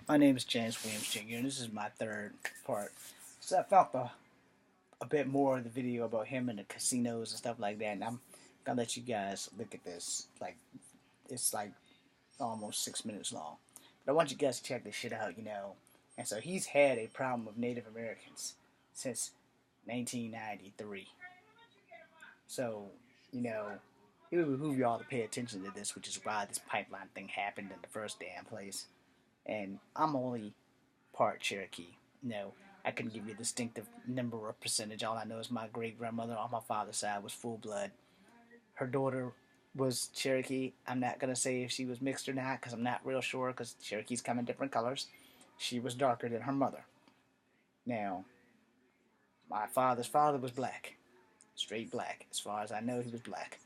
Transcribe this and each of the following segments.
My name is James Williams Jr., and this is my third part. So I found a bit more of the video about him and the casinos and stuff like that, and I'm gonna let you guys look at this. It's like almost 6 minutes long, but I want you guys to check this shit out. And so he's had a problem with Native Americans since 1993. So you know, it would behoove y'all to pay attention to this, which is why this pipeline thing happened in the first damn place. And I'm only part Cherokee. No, I couldn't give you a distinctive number or percentage. All I know is my great grandmother on my father's side was full blood. Her daughter was Cherokee. I'm not gonna say if she was mixed or not because I'm not real sure because Cherokees come in different colors. She was darker than her mother. Now, my father's father was black, straight black. As far as I know, he was black.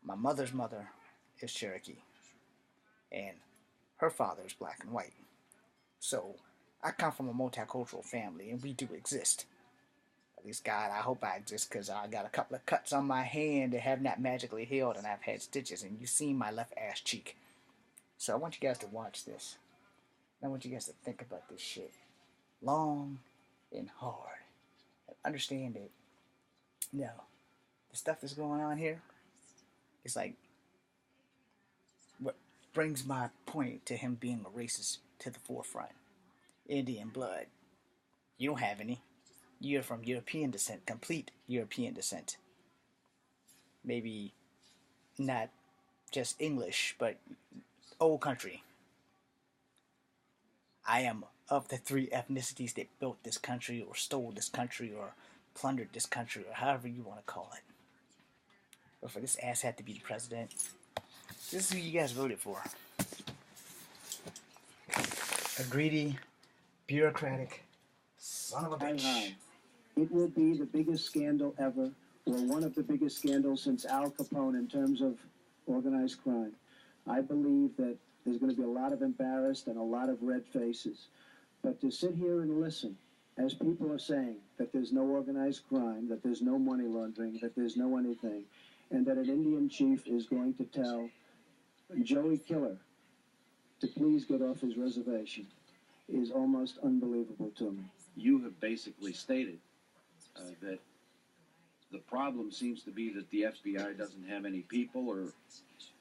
My mother's mother is Cherokee, and her father is black and white. So I come from a multicultural family, and we do exist. At least, God, I hope I exist because I got a couple of cuts on my hand that have not magically healed, and I've had stitches, and you've seen my left ass cheek. So I want you guys to watch this. I want you guys to think about this shit long and hard. And understand that, no, the stuff that's going on here is like what brings my point to him being a racist to the forefront. Indian blood. You don't have any. You're from European descent, complete European descent. Maybe not just English, but old country. I am of the three ethnicities that built this country, or stole this country, or plundered this country, or however you want to call it. But for this ass hat to be the president, this is who you guys voted for. A greedy, bureaucratic son of a bitch. It will be the biggest scandal ever, or one of the biggest scandals since Al Capone in terms of organized crime. I believe that there's going to be a lot of embarrassed and a lot of red faces. But to sit here and listen, as people are saying, that there's no organized crime, that there's no money laundering, that there's no anything, and that an Indian chief is going to tell Joey Killer to please get off his reservation is almost unbelievable to me. You have basically stated that the problem seems to be that the FBI doesn't have any people, or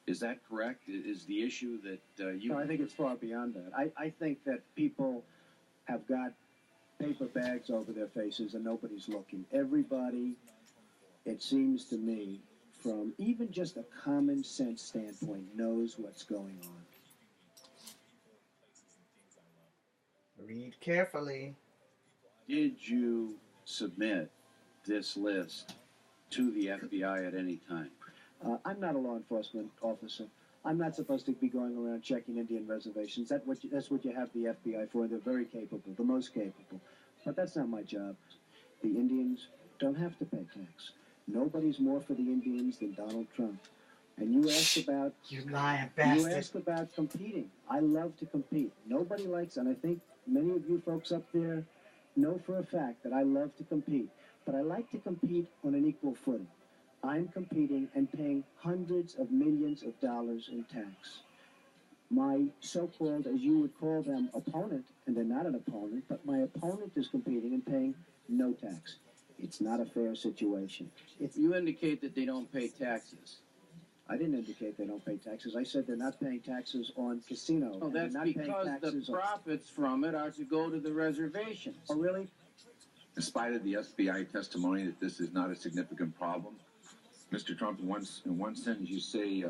is that correct? Is the issue that you... No, I think it's far beyond that. I think that people have got paper bags over their faces and nobody's looking. Everybody, it seems to me, from even just a common sense standpoint, knows what's going on. Read carefully. Did you submit this list to the FBI at any time? I'm not a law enforcement officer. I'm not supposed to be going around checking Indian reservations. That's what you have the FBI for. They're very capable, the most capable. But that's not my job. The Indians don't have to pay tax. Nobody's more for the Indians than Donald Trump. And you asked about... You lying bastard. You asked about competing. I love to compete. Nobody likes, and I think many of you folks up there know for a fact that I love to compete. But I like to compete on an equal footing. I'm competing and paying hundreds of millions of dollars in tax. My so-called, as you would call them, opponent, and they're not an opponent, but my opponent is competing and paying no tax. It's not a fair situation. You indicate that they don't pay taxes. I didn't indicate they don't pay taxes. I said they're not paying taxes on casinos. Oh, that's because the profits from it are to go to the reservations. Oh, really? In spite of the FBI testimony that this is not a significant problem, Mr. Trump, in one sentence you say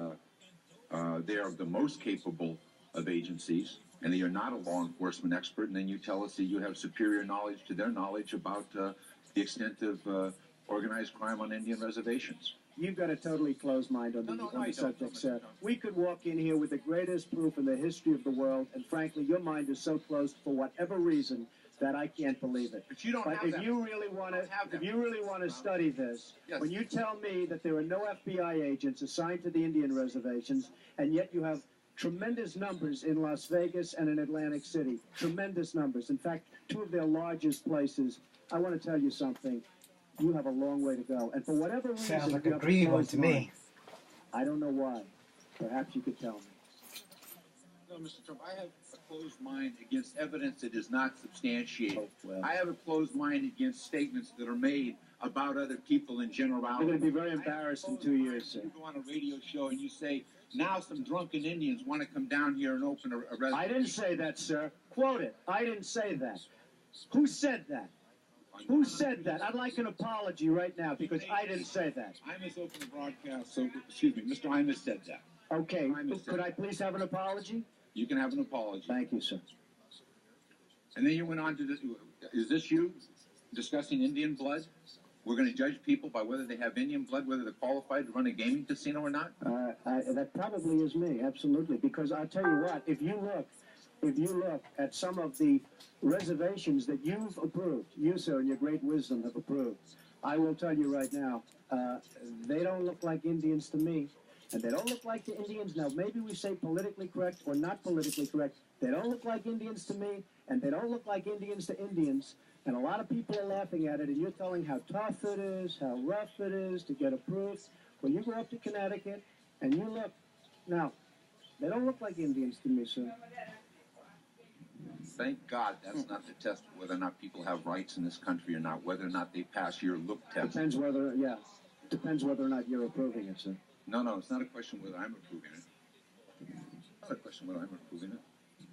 they are the most capable of agencies and that you're not a law enforcement expert, and then you tell us that you have superior knowledge to their knowledge about the extent of organized crime on Indian reservations. You've got a totally closed mind on the subject, sir. We could walk in here with the greatest proof in the history of the world, and frankly, your mind is so closed for whatever reason that I can't believe it. But you don't have if them. you really want to, if you really want to study this, Yes. when you tell me that there are no FBI agents assigned to the Indian reservations, and yet you have tremendous numbers in Las Vegas and in Atlantic City, tremendous numbers. In fact, two of their largest places. I want to tell you something. You have a long way to go. And for whatever reason... Sounds like a greedy one to me. I don't know why. Perhaps you could tell me. No, Mr. Trump, I have a closed mind against evidence that is not substantiated. Oh, well. I have a closed mind against statements that are made about other people in general. I'm going to be very embarrassed in 2 years, sir. You go on a radio show and you say, now some drunken Indians want to come down here and open a restaurant. I didn't say that, sir. Quote it. I didn't say that. Who said that? Who said that? I'd like an apology right now because I didn't say that. Imus opened the broadcast, so, excuse me, Mr. Imus said that. Okay. Could I please have an apology? You can have an apology. Thank you, sir. And then you went on to this. Is this you discussing Indian blood? We're going to judge people by whether they have Indian blood, whether they're qualified to run a gaming casino or not? That probably is me, absolutely. Because I'll tell you what, if you look at some of the reservations that you've approved, you, sir, in your great wisdom have approved, I will tell you right now, they don't look like Indians to me. And they don't look like the Indians. Now, maybe we say politically correct or not politically correct. They don't look like Indians to me, and they don't look like Indians to Indians. And a lot of people are laughing at it, and you're telling how tough it is, how rough it is to get approved. Well, you go up to Connecticut, and you look. Now, they don't look like Indians to me, sir. Thank God that's not the test of whether or not people have rights in this country or not, whether or not they pass your look test. Depends whether or not you're approving it, sir. No, it's not a question whether I'm approving it. It's not a question whether I'm approving it.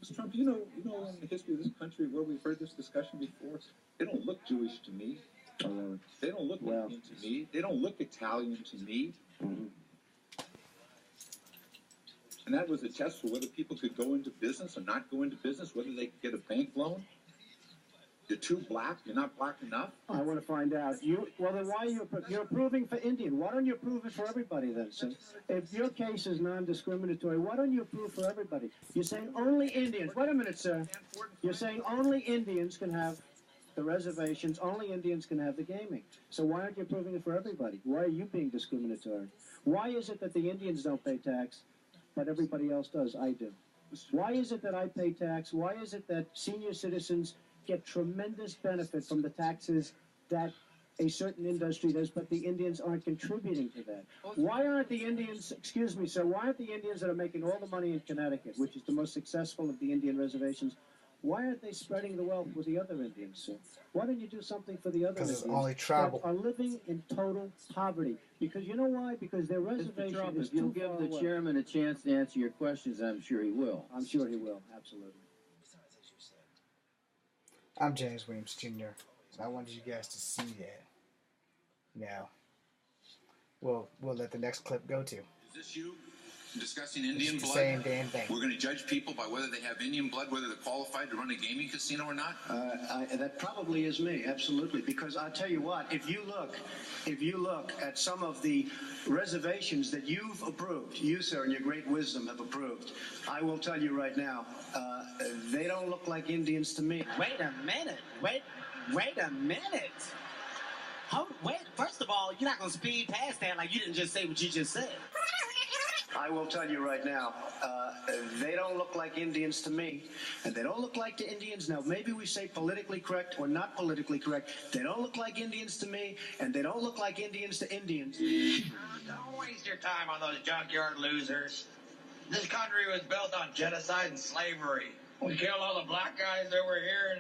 Mr. Trump, you know in the history of this country where we've heard this discussion before, they don't look Jewish to me. They don't look Indian to me. They don't look Italian to me. Mm-hmm. And that was a test for whether people could go into business or not go into business, whether they could get a bank loan. You're too black. You're not black enough. I want to find out. Well, then why you're approving for Indian? Why don't you approve it for everybody then, sir? If your case is non-discriminatory, why don't you approve for everybody? You're saying only Indians. Wait a minute, sir. You're saying only Indians can have the reservations. Only Indians can have the gaming. So why aren't you approving it for everybody? Why are you being discriminatory? Why is it that the Indians don't pay tax, but everybody else does? I do. Why is it that I pay tax? Why is it that senior citizens get tremendous benefit from the taxes that a certain industry does, but the Indians aren't contributing to that? Why aren't the Indians, excuse me, sir, why aren't the Indians that are making all the money in Connecticut, which is the most successful of the Indian reservations, why aren't they spreading the wealth with the other Indians, sir? Why don't you do something for the other Indians it's only tribal. that are living in total poverty? Because you know why? Because their reservation Trump, is if you'll too give far the away. chairman a chance to answer your questions, I'm sure he will. I'm sure he will, absolutely. I'm James Williams Jr. So I wanted you guys to see that. Now, we'll let the next clip go to. Is this you discussing Indian It's the blood? same damn thing. We're going to judge people by whether they have Indian blood, whether they're qualified to run a gaming casino or not? That probably is me, absolutely. Because I'll tell you what, if you look at some of the reservations that you've approved, you, sir, in your great wisdom have approved, I will tell you right now, they don't look like Indians to me. Wait a minute. Wait a minute. Wait, first of all, you're not going to speed past that like you didn't just say what you just said. I will tell you right now, they don't look like Indians to me, and they don't look like the Indians. Now, maybe we say politically correct or not politically correct. They don't look like Indians to me, and they don't look like Indians to Indians. Don't waste your time on those junkyard losers. This country was built on genocide and slavery. We killed all the black guys that were here,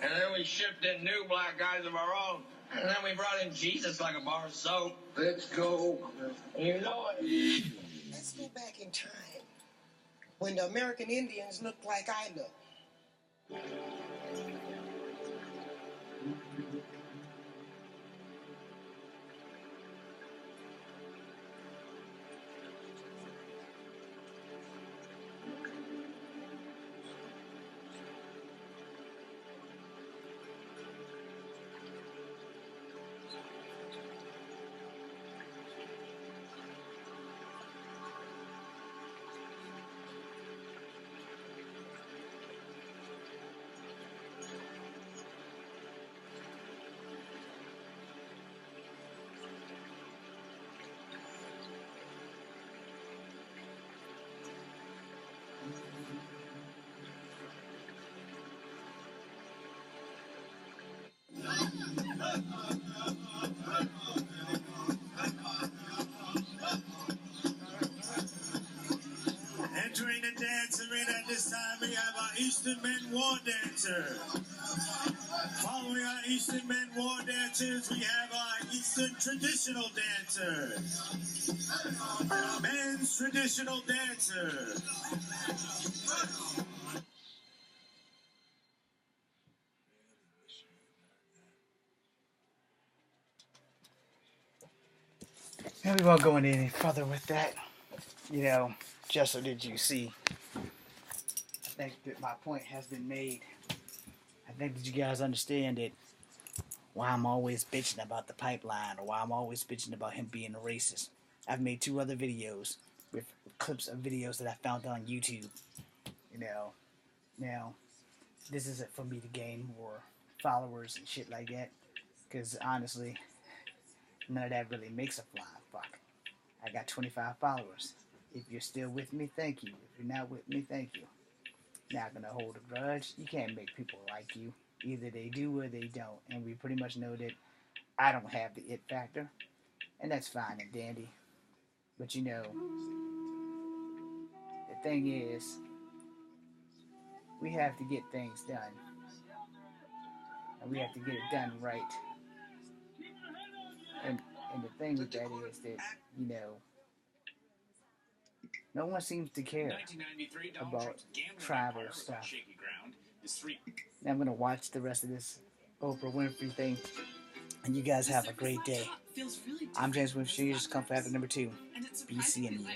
and then we shipped in new black guys of our own. And then we brought in Jesus like a bar of soap. Let's go. You know it. Let's go back in time when the American Indians looked like I look. we have our Eastern Men War Dancer. Following our Eastern Men War Dancers, we have our Eastern Traditional Dancers. Men's Traditional Dancers. And we won't go any further with that. You know, just so that you see, I think that my point has been made. I think that you guys understand it. Why I'm always bitching about the pipeline, or why I'm always bitching about him being a racist. I've made 2 other videos with clips of videos that I found on YouTube. You know, now this isn't for me to gain more followers and shit like that, because honestly, none of that really makes a flying fuck. I got 25 followers. If you're still with me, thank you. If you're not with me, thank you. Not gonna hold a grudge. You can't make people like you. Either they do or they don't. And we pretty much know that I don't have the it factor. And that's fine and dandy. But you know, the thing is, we have to get things done. And we have to get it done right. And the thing with that is that, you know, no one seems to care about tribal stuff. Now I'm going to watch the rest of this Oprah Winfrey thing. And you guys have a great day. I'm James Winfrey. Just come for after number 2. BC and you.